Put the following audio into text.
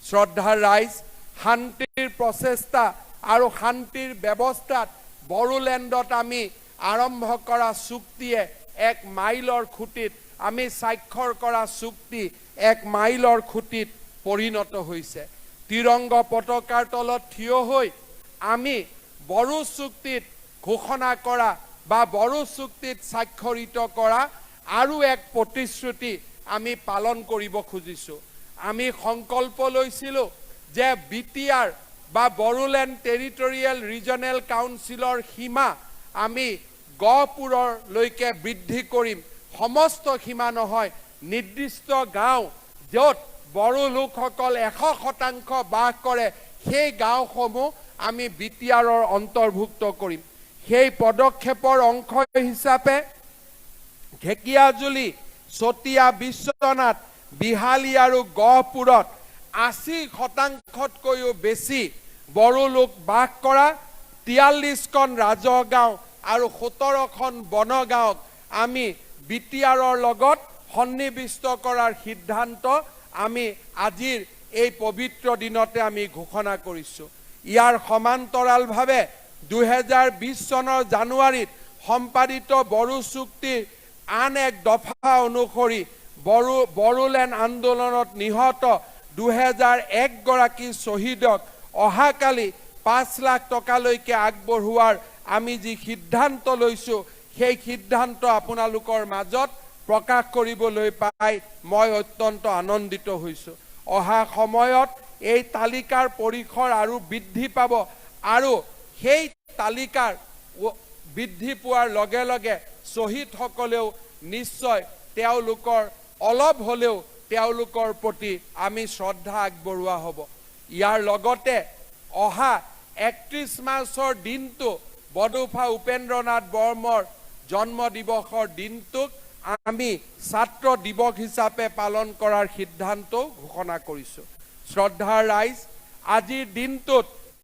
শ্ৰদ্ধাৰ ৰাইজ, শান্তিৰ প্ৰচেষ্টা আৰু শান্তিৰ ব্যৱস্থাত বড়োলেণ্ডত আমি আৰম্ভ কৰা চুক্তিয়ে এক মাইলৰ খুঁটিত আমি স্বাক্ষৰ কৰা চুক্তি এক মাইলৰ খুঁটিত পৰিণত হৈছে। তিৰংগ পতাকাৰ তলত থিয় হৈ আমি বড়ো চুক্তিত ঘোষণা কৰা বা বড়ো চুক্তিত স্বাক্ষৰিত কৰা আৰু এক প্ৰতিশ্ৰুতি আমি পালন কৰিব খুজিছোঁ। আমি সংকল্প লৈছিলোঁ যে BTR বা বড়োলেণ্ড টেৰিটৰিয়েল ৰিজনেল কাউন্সিলৰ সীমা আমি গহপুৰলৈকে বৃদ্ধি কৰিম। সমস্ত সীমা নহয়, নিৰ্দিষ্ট গাঁও য'ত বড়ো লোকসকল 100% বাস কৰে সেই গাঁওসমূহ আমি BTRৰ অন্তৰ্ভুক্ত কৰিম। সেই পদক্ষেপৰ অংশ হিচাপে ঢেকিয়াজুলি, চতিয়া, বিশ্বনাথ, বিহালী আৰু গহপুৰত 80%তকৈও বেছি বড়ো লোক বাস কৰা 43খন ৰাজহ গাঁও আৰু 17খন বনগাঁৱক আমি BTRৰ লগত সন্নিৱিষ্ট কৰাৰ সিদ্ধান্ত আমি আজিৰ এই পবিত্ৰ দিনতে আমি ঘোষণা কৰিছোঁ। ইয়াৰ সমান্তৰালভাৱে 2020 চনৰ জানুৱাৰীত সম্পাদিত বড়ো চুক্তিৰ আন এক দফা অনুসৰি বড়োলেণ্ড আন্দোলনত নিহত 2001 গৰাকী শ্বহীদক অহাকালি 5 লাখ টকালৈকে আগবঢ়োৱাৰ আমি যি সিদ্ধান্ত লৈছোঁ সেই সিদ্ধান্ত আপোনালোকৰ মাজত প্ৰকাশ কৰিবলৈ পাই মই অত্যন্ত আনন্দিত হৈছোঁ। অহা সময়ত এই তালিকাৰ পৰিসৰ আৰু বৃদ্ধি পাব আৰু সেই তালিকাৰ বৃদ্ধি পোৱাৰ লগে লগে শ্বহীদসকলেও নিশ্চয় তেওঁলোকৰ অলপ হ'লেও তেওঁলোকৰ প্ৰতি আমি শ্ৰদ্ধা আগবঢ়োৱা হ'ব। ইয়াৰ লগতে অহা 31 মাৰ্চৰ দিনটো বডোফা উপেন্দ্ৰনাথ বৰ্মৰ জন্ম দিৱসৰ দিনটোক আমি ছাত্ৰ দিৱস হিচাপে পালন কৰাৰ সিদ্ধান্ত ঘোষণা কৰিছোঁ। শ্ৰদ্ধাৰ ৰাইজ, আজিৰ দিনটোত